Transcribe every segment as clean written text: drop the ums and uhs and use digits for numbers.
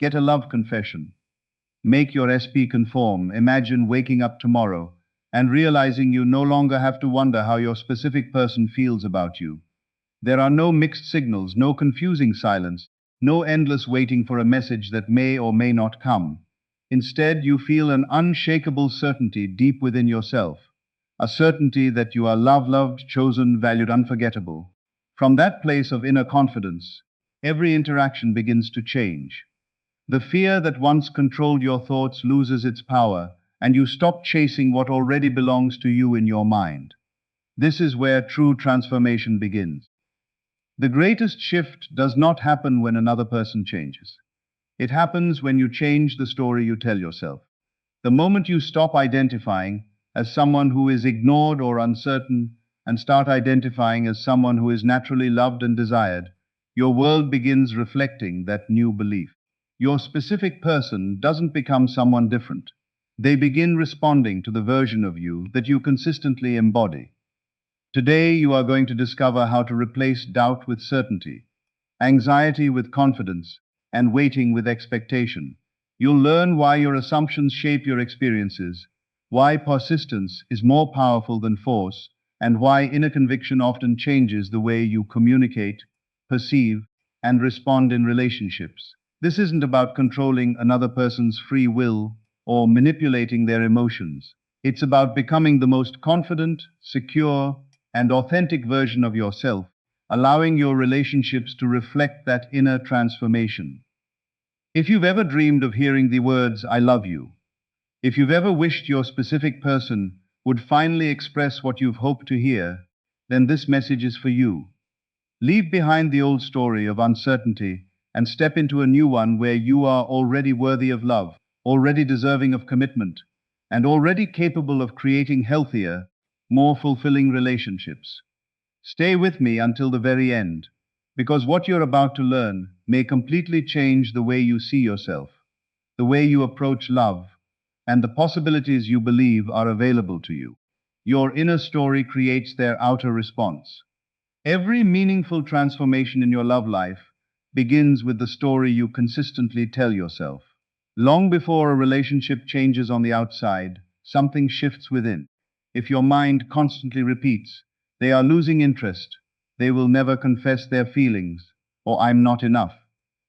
Get a love confession. Make your SP conform. Imagine waking up tomorrow and realizing you no longer have to wonder how your specific person feels about you. There are no mixed signals, no confusing silence, no endless waiting for a message that may or may not come. Instead, you feel an unshakable certainty deep within yourself, a certainty that you are loved, chosen, valued, unforgettable. From that place of inner confidence, every interaction begins to change. The fear that once controlled your thoughts loses its power, and you stop chasing what already belongs to you in your mind. This is where true transformation begins. The greatest shift does not happen when another person changes. It happens when you change the story you tell yourself. The moment you stop identifying as someone who is ignored or uncertain and start identifying as someone who is naturally loved and desired, your world begins reflecting that new belief. Your specific person doesn't become someone different. They begin responding to the version of you that you consistently embody. Today, you are going to discover how to replace doubt with certainty, anxiety with confidence, and waiting with expectation. You'll learn why your assumptions shape your experiences, why persistence is more powerful than force, and why inner conviction often changes the way you communicate, perceive, and respond in relationships. This isn't about controlling another person's free will or manipulating their emotions. It's about becoming the most confident, secure, and authentic version of yourself, allowing your relationships to reflect that inner transformation. If you've ever dreamed of hearing the words, I love you, if you've ever wished your specific person would finally express what you've hoped to hear, then this message is for you. Leave behind the old story of uncertainty and step into a new one where you are already worthy of love, already deserving of commitment, and already capable of creating healthier, more fulfilling relationships. Stay with me until the very end, because what you're about to learn may completely change the way you see yourself, the way you approach love, and the possibilities you believe are available to you. Your inner story creates their outer response. Every meaningful transformation in your love life begins with the story you consistently tell yourself. Long before a relationship changes on the outside, something shifts within. If your mind constantly repeats, they are losing interest, they will never confess their feelings, or I'm not enough,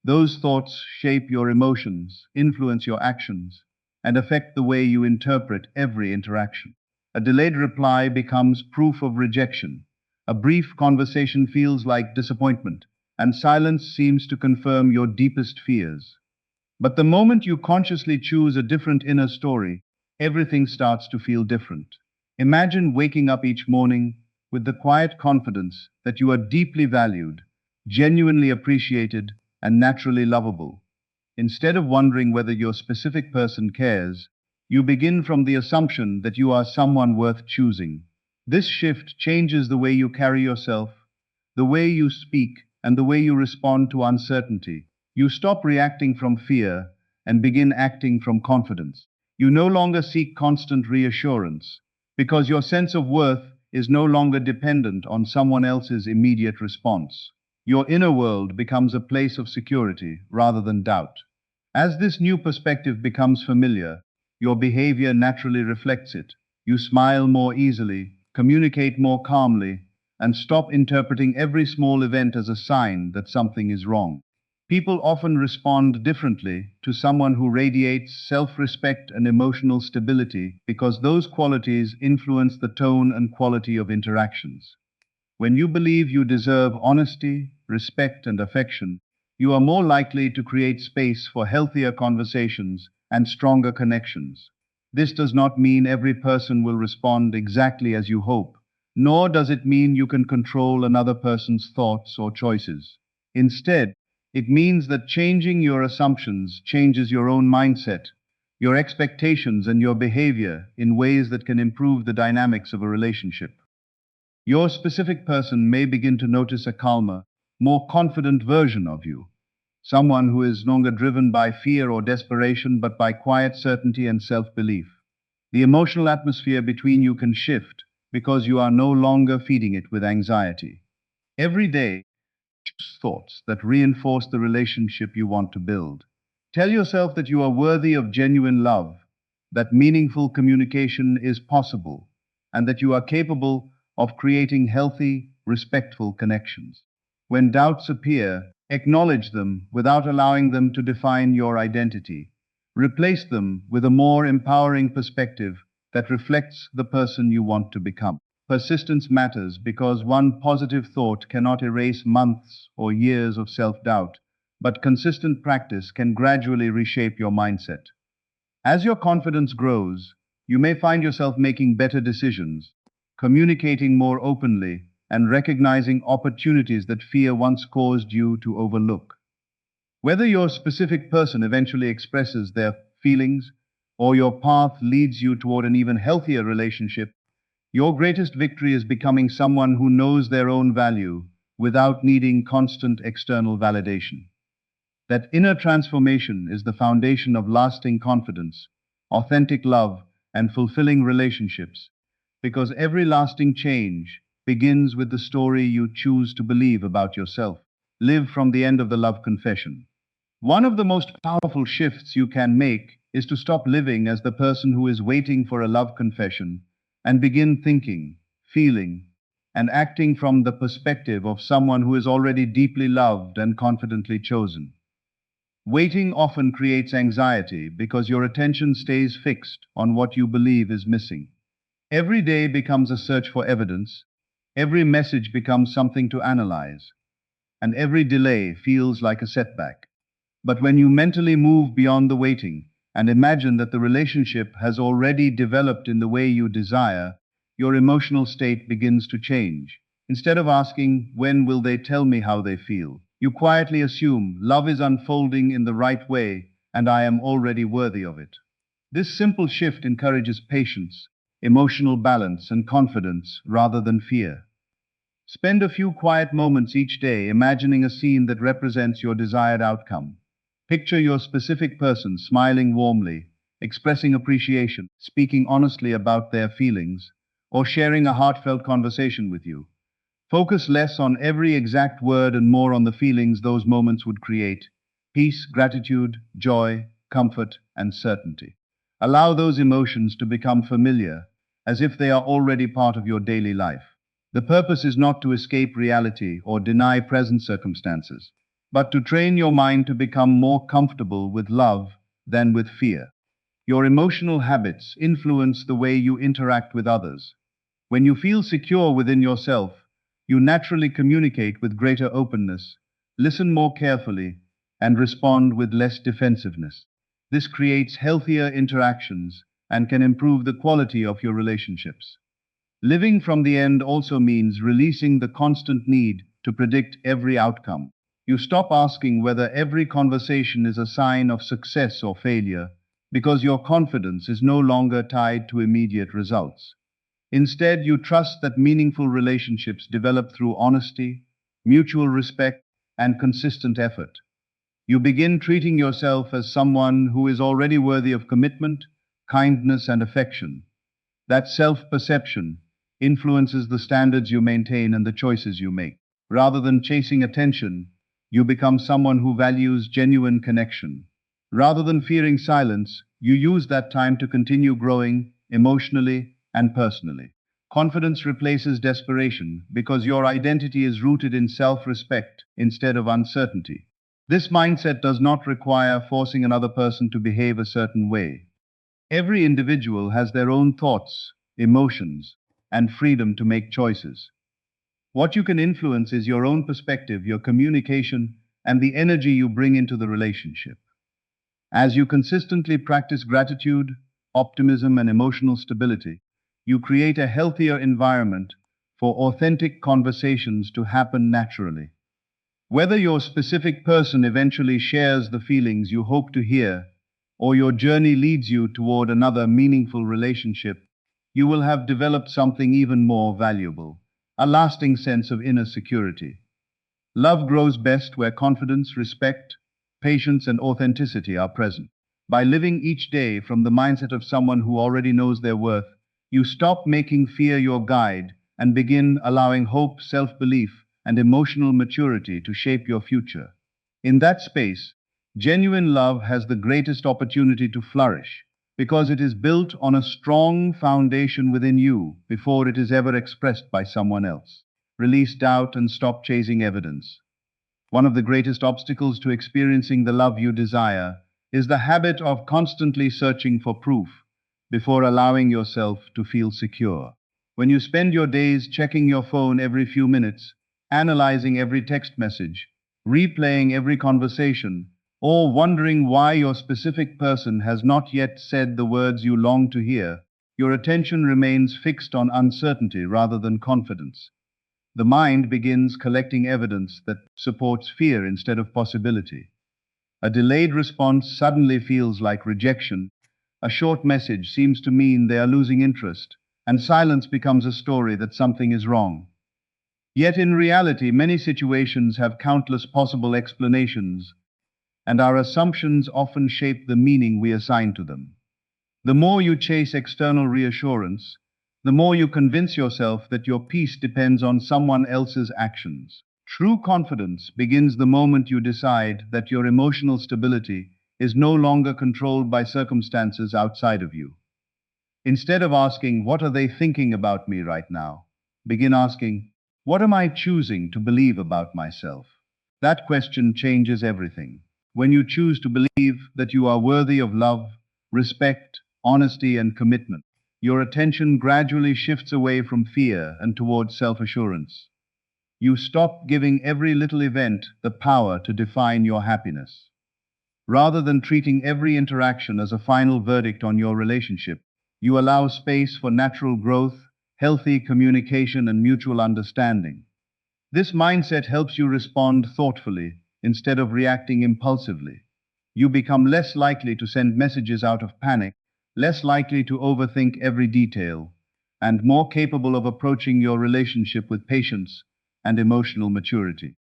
those thoughts shape your emotions, influence your actions, and affect the way you interpret every interaction. A delayed reply becomes proof of rejection. A brief conversation feels like disappointment, and silence seems to confirm your deepest fears. But the moment you consciously choose a different inner story, everything starts to feel different. Imagine waking up each morning with the quiet confidence that you are deeply valued, genuinely appreciated, and naturally lovable. Instead of wondering whether your specific person cares, you begin from the assumption that you are someone worth choosing. This shift changes the way you carry yourself, the way you speak, and the way you respond to uncertainty. You stop reacting from fear and begin acting from confidence. You no longer seek constant reassurance because your sense of worth is no longer dependent on someone else's immediate response. Your inner world becomes a place of security rather than doubt. As this new perspective becomes familiar, your behavior naturally reflects it. You smile more easily, communicate more calmly, and stop interpreting every small event as a sign that something is wrong. People often respond differently to someone who radiates self-respect and emotional stability because those qualities influence the tone and quality of interactions. When you believe you deserve honesty, respect, and affection, you are more likely to create space for healthier conversations and stronger connections. This does not mean every person will respond exactly as you hope, nor does it mean you can control another person's thoughts or choices. Instead, it means that changing your assumptions changes your own mindset, your expectations, and your behavior in ways that can improve the dynamics of a relationship. Your specific person may begin to notice a calmer, more confident version of you, someone who is no longer driven by fear or desperation but by quiet certainty and self-belief. The emotional atmosphere between you can shift because you are no longer feeding it with anxiety. Every day, choose thoughts that reinforce the relationship you want to build. Tell yourself that you are worthy of genuine love, that meaningful communication is possible, and that you are capable of creating healthy, respectful connections. When doubts appear, acknowledge them without allowing them to define your identity. Replace them with a more empowering perspective that reflects the person you want to become. Persistence matters because one positive thought cannot erase months or years of self-doubt, but consistent practice can gradually reshape your mindset. As your confidence grows, you may find yourself making better decisions, communicating more openly, and recognizing opportunities that fear once caused you to overlook. Whether your specific person eventually expresses their feelings or your path leads you toward an even healthier relationship, your greatest victory is becoming someone who knows their own value without needing constant external validation. That inner transformation is the foundation of lasting confidence, authentic love, and fulfilling relationships, because every lasting change begins with the story you choose to believe about yourself. Live from the end of the love confession. One of the most powerful shifts you can make is to stop living as the person who is waiting for a love confession and begin thinking, feeling, and acting from the perspective of someone who is already deeply loved and confidently chosen. Waiting often creates anxiety because your attention stays fixed on what you believe is missing. Every day becomes a search for evidence, every message becomes something to analyze, and every delay feels like a setback. But when you mentally move beyond the waiting and imagine that the relationship has already developed in the way you desire, your emotional state begins to change. Instead of asking, when will they tell me how they feel? You quietly assume love is unfolding in the right way and I am already worthy of it. This simple shift encourages patience, emotional balance, and confidence rather than fear. Spend a few quiet moments each day imagining a scene that represents your desired outcome. Picture your specific person smiling warmly, expressing appreciation, speaking honestly about their feelings, or sharing a heartfelt conversation with you. Focus less on every exact word and more on the feelings those moments would create: peace, gratitude, joy, comfort, and certainty. Allow those emotions to become familiar, as if they are already part of your daily life. The purpose is not to escape reality or deny present circumstances, but to train your mind to become more comfortable with love than with fear. Your emotional habits influence the way you interact with others. When you feel secure within yourself, you naturally communicate with greater openness, listen more carefully, and respond with less defensiveness. This creates healthier interactions and can improve the quality of your relationships. Living from the end also means releasing the constant need to predict every outcome. You stop asking whether every conversation is a sign of success or failure because your confidence is no longer tied to immediate results. Instead, you trust that meaningful relationships develop through honesty, mutual respect, and consistent effort. You begin treating yourself as someone who is already worthy of commitment, kindness, and affection. That self-perception influences the standards you maintain and the choices you make. Rather than chasing attention, you become someone who values genuine connection. Rather than fearing silence, you use that time to continue growing emotionally and personally. Confidence replaces desperation because your identity is rooted in self-respect instead of uncertainty. This mindset does not require forcing another person to behave a certain way. Every individual has their own thoughts, emotions, and freedom to make choices. What you can influence is your own perspective, your communication, and the energy you bring into the relationship. As you consistently practice gratitude, optimism, and emotional stability, you create a healthier environment for authentic conversations to happen naturally. Whether your specific person eventually shares the feelings you hope to hear, or your journey leads you toward another meaningful relationship, you will have developed something even more valuable: a lasting sense of inner security. Love grows best where confidence, respect, patience, and authenticity are present. By living each day from the mindset of someone who already knows their worth, you stop making fear your guide and begin allowing hope, self-belief, and emotional maturity to shape your future. In that space, Genuine love has the greatest opportunity to flourish because it is built on a strong foundation within you before it is ever expressed by someone else. Release doubt and stop chasing evidence. One of the greatest obstacles to experiencing the love you desire is the habit of constantly searching for proof before allowing yourself to feel secure. When you spend your days checking your phone every few minutes, analyzing every text message, replaying every conversation, or wondering why your specific person has not yet said the words you long to hear, your attention remains fixed on uncertainty rather than confidence. The mind begins collecting evidence that supports fear instead of possibility. A delayed response suddenly feels like rejection. A short message seems to mean they are losing interest, and silence becomes a story that something is wrong. Yet in reality, many situations have countless possible explanations, and our assumptions often shape the meaning we assign to them. The more you chase external reassurance, the more you convince yourself that your peace depends on someone else's actions. True confidence begins the moment you decide that your emotional stability is no longer controlled by circumstances outside of you. Instead of asking, "What are they thinking about me right now?" begin asking, "What am I choosing to believe about myself?" That question changes everything. When you choose to believe that you are worthy of love, respect, honesty, and commitment, your attention gradually shifts away from fear and towards self-assurance. You stop giving every little event the power to define your happiness. Rather than treating every interaction as a final verdict on your relationship, you allow space for natural growth, healthy communication, and mutual understanding. This mindset helps you respond thoughtfully instead of reacting impulsively. You become less likely to send messages out of panic, less likely to overthink every detail, and more capable of approaching your relationship with patience and emotional maturity.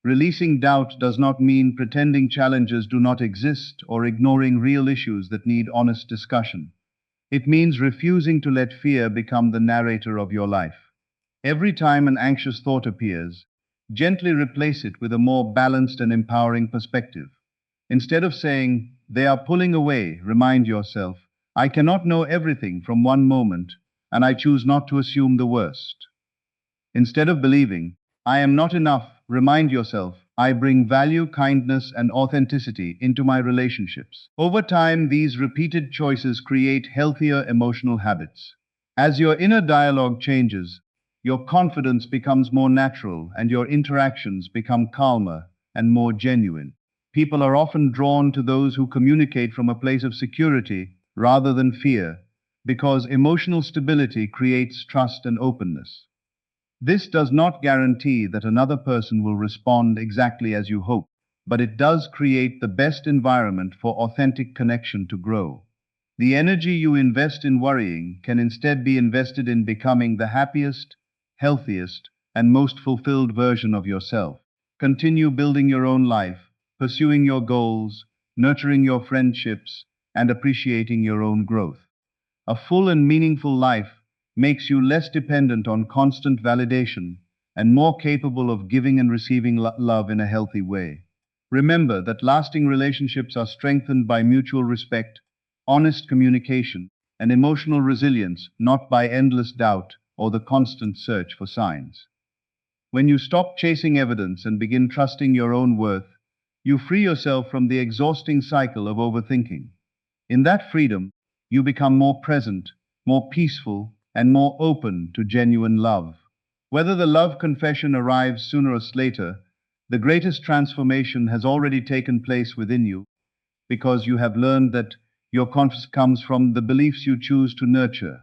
Releasing doubt does not mean pretending challenges do not exist or ignoring real issues that need honest discussion. It means refusing to let fear become the narrator of your life. Every time an anxious thought appears, gently replace it with a more balanced and empowering perspective. Instead of saying, "They are pulling away," remind yourself, "I cannot know everything from one moment, and I choose not to assume the worst." Instead of believing, "I am not enough," remind yourself, "I bring value, kindness, and authenticity into my relationships." Over time, these repeated choices create healthier emotional habits. As your inner dialogue changes, your confidence becomes more natural and your interactions become calmer and more genuine. People are often drawn to those who communicate from a place of security rather than fear, because emotional stability creates trust and openness. This does not guarantee that another person will respond exactly as you hope, but it does create the best environment for authentic connection to grow. The energy you invest in worrying can instead be invested in becoming the happiest, healthiest, and most fulfilled version of yourself. Continue building your own life, pursuing your goals, nurturing your friendships, and appreciating your own growth. A full and meaningful life makes you less dependent on constant validation and more capable of giving and receiving love in a healthy way. Remember that lasting relationships are strengthened by mutual respect, honest communication, and emotional resilience, not by endless doubt or the constant search for signs. When you stop chasing evidence and begin trusting your own worth, you free yourself from the exhausting cycle of overthinking. In that freedom, you become more present, more peaceful, and more open to genuine love. Whether the love confession arrives sooner or later, the greatest transformation has already taken place within you because you have learned that your confidence comes from the beliefs you choose to nurture,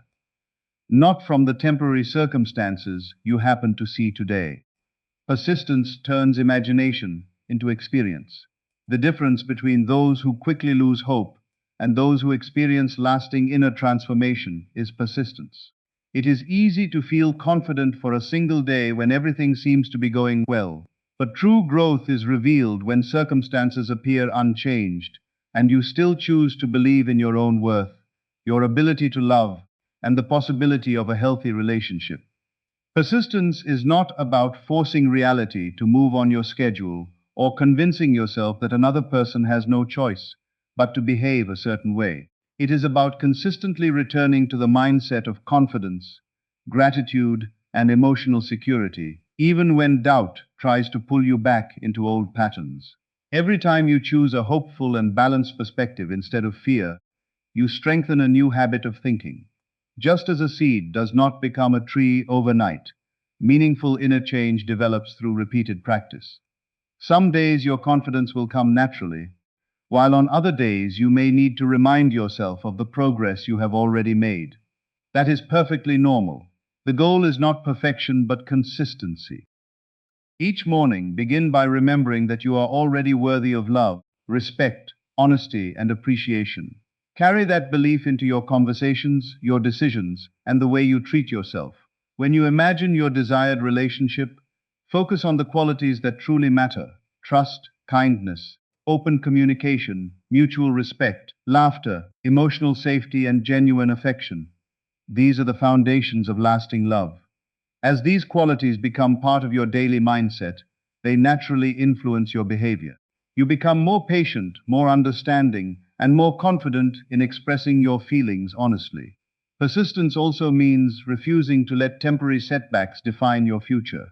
not from the temporary circumstances you happen to see today. Persistence turns imagination into experience. The difference between those who quickly lose hope and those who experience lasting inner transformation is persistence. It is easy to feel confident for a single day when everything seems to be going well, but true growth is revealed when circumstances appear unchanged and you still choose to believe in your own worth, your ability to love, and the possibility of a healthy relationship. Persistence is not about forcing reality to move on your schedule or convincing yourself that another person has no choice but to behave a certain way. It is about consistently returning to the mindset of confidence, gratitude, and emotional security, even when doubt tries to pull you back into old patterns. Every time you choose a hopeful and balanced perspective instead of fear, you strengthen a new habit of thinking. Just as a seed does not become a tree overnight, meaningful inner change develops through repeated practice. Some days your confidence will come naturally, while on other days you may need to remind yourself of the progress you have already made. That is perfectly normal. The goal is not perfection but consistency. Each morning, begin by remembering that you are already worthy of love, respect, honesty, and appreciation. Carry that belief into your conversations, your decisions, and the way you treat yourself. When you imagine your desired relationship, focus on the qualities that truly matter: trust, kindness, open communication, mutual respect, laughter, emotional safety, and genuine affection. These are the foundations of lasting love. As these qualities become part of your daily mindset, they naturally influence your behavior. You become more patient, more understanding, and more confident in expressing your feelings honestly. Persistence also means refusing to let temporary setbacks define your future.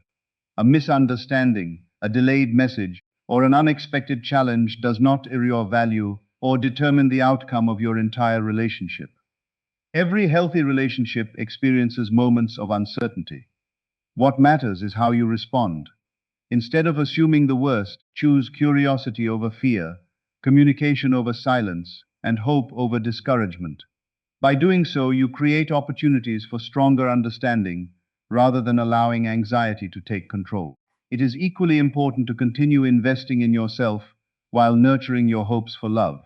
A misunderstanding, a delayed message, or an unexpected challenge does not erode your value or determine the outcome of your entire relationship. Every healthy relationship experiences moments of uncertainty. What matters is how you respond. Instead of assuming the worst, choose curiosity over fear, communication over silence, and hope over discouragement. By doing so, you create opportunities for stronger understanding rather than allowing anxiety to take control. It is equally important to continue investing in yourself while nurturing your hopes for love.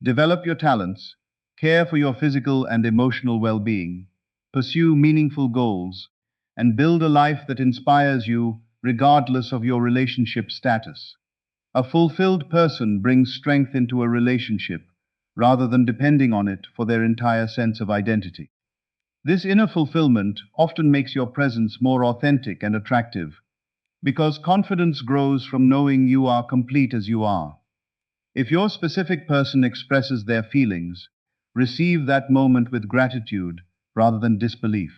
Develop your talents, care for your physical and emotional well-being, pursue meaningful goals, and build a life that inspires you regardless of your relationship status. A fulfilled person brings strength into a relationship rather than depending on it for their entire sense of identity. This inner fulfillment often makes your presence more authentic and attractive because confidence grows from knowing you are complete as you are. If your specific person expresses their feelings, receive that moment with gratitude rather than disbelief.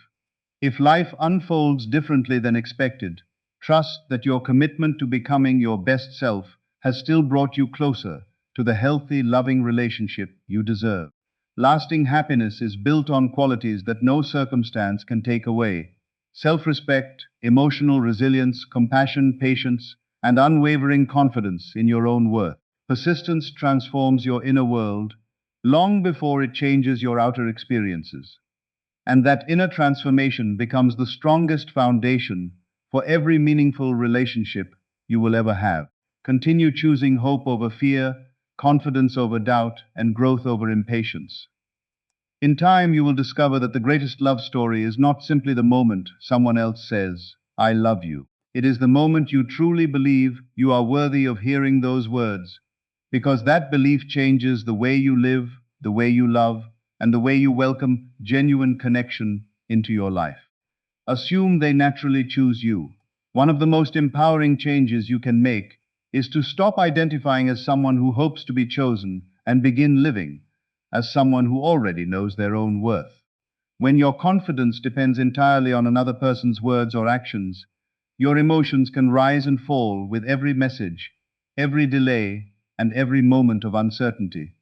If life unfolds differently than expected, trust that your commitment to becoming your best self has still brought you closer to the healthy, loving relationship you deserve. Lasting happiness is built on qualities that no circumstance can take away: self-respect, emotional resilience, compassion, patience, and unwavering confidence in your own worth. Persistence transforms your inner world long before it changes your outer experiences. And that inner transformation becomes the strongest foundation for every meaningful relationship you will ever have. Continue choosing hope over fear, confidence over doubt, and growth over impatience. In time, you will discover that the greatest love story is not simply the moment someone else says, "I love you." It is the moment you truly believe you are worthy of hearing those words, because that belief changes the way you live, the way you love, and the way you welcome genuine connection into your life. Assume they naturally choose you. One of the most empowering changes you can make is to stop identifying as someone who hopes to be chosen and begin living as someone who already knows their own worth. When your confidence depends entirely on another person's words or actions, your emotions can rise and fall with every message, every delay, and every moment of uncertainty.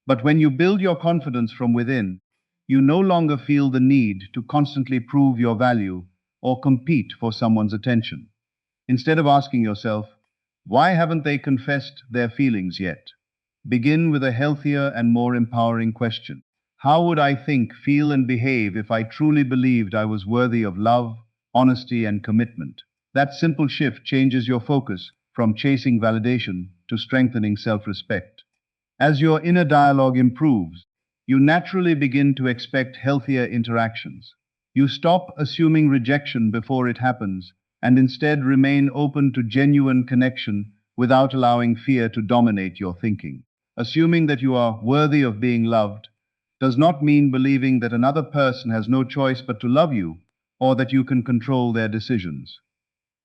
But when you build your confidence from within, you no longer feel the need to constantly prove your value or compete for someone's attention. Instead of asking yourself, "Why haven't they confessed their feelings yet?" begin with a healthier and more empowering question: "How would I think, feel, and behave if I truly believed I was worthy of love, honesty, and commitment?" That simple shift changes your focus from chasing validation to strengthening self-respect. As your inner dialogue improves, you naturally begin to expect healthier interactions. You stop assuming rejection before it happens and instead remain open to genuine connection without allowing fear to dominate your thinking. Assuming that you are worthy of being loved does not mean believing that another person has no choice but to love you or that you can control their decisions.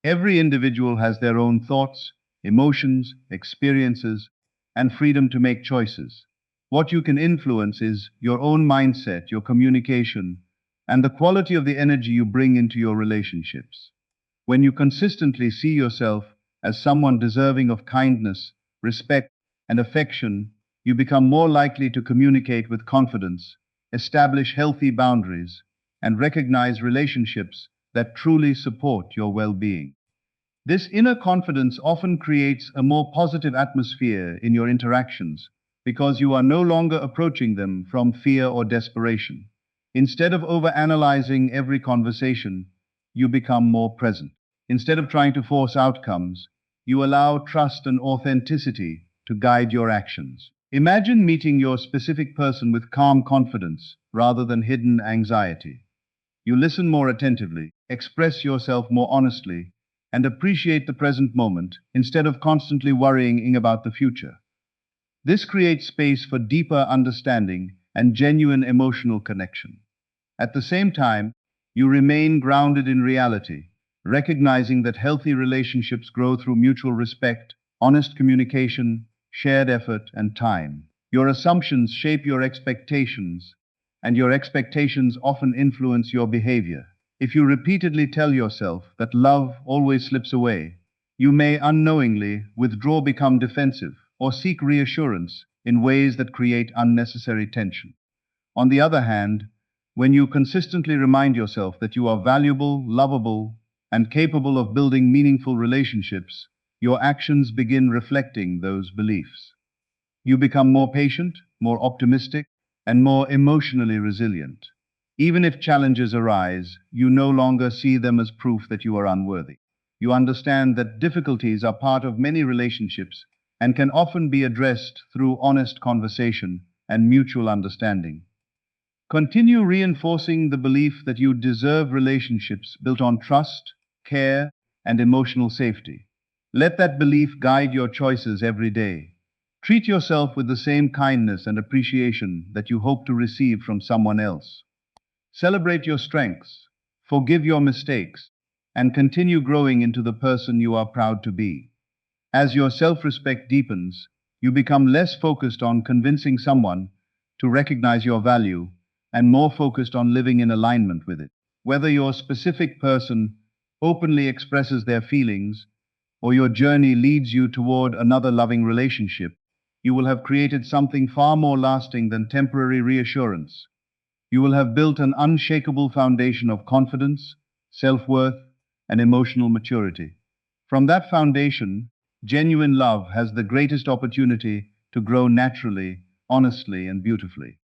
Every individual has their own thoughts, emotions, experiences, and freedom to make choices. What you can influence is your own mindset, your communication, and the quality of the energy you bring into your relationships. When you consistently see yourself as someone deserving of kindness, respect, and affection, you become more likely to communicate with confidence, establish healthy boundaries, and recognize relationships that truly support your well-being. This inner confidence often creates a more positive atmosphere in your interactions because you are no longer approaching them from fear or desperation. Instead of overanalyzing every conversation, you become more present. Instead of trying to force outcomes, you allow trust and authenticity to guide your actions. Imagine meeting your specific person with calm confidence rather than hidden anxiety. You listen more attentively, express yourself more honestly, and appreciate the present moment instead of constantly worrying about the future. This creates space for deeper understanding and genuine emotional connection. At the same time, you remain grounded in reality, recognizing that healthy relationships grow through mutual respect, honest communication, shared effort, and time. Your assumptions shape your expectations, and your expectations often influence your behavior. If you repeatedly tell yourself that love always slips away, you may unknowingly withdraw, become defensive, or seek reassurance in ways that create unnecessary tension. On the other hand, when you consistently remind yourself that you are valuable, lovable, and capable of building meaningful relationships, your actions begin reflecting those beliefs. You become more patient, more optimistic, and more emotionally resilient. Even if challenges arise, you no longer see them as proof that you are unworthy. You understand that difficulties are part of many relationships and can often be addressed through honest conversation and mutual understanding. Continue reinforcing the belief that you deserve relationships built on trust, care, and emotional safety. Let that belief guide your choices every day. Treat yourself with the same kindness and appreciation that you hope to receive from someone else. Celebrate your strengths, forgive your mistakes, and continue growing into the person you are proud to be. As your self-respect deepens, you become less focused on convincing someone to recognize your value and more focused on living in alignment with it. Whether your specific person openly expresses their feelings or your journey leads you toward another loving relationship, you will have created something far more lasting than temporary reassurance. You will have built an unshakable foundation of confidence, self-worth, and emotional maturity. From that foundation, genuine love has the greatest opportunity to grow naturally, honestly, and beautifully.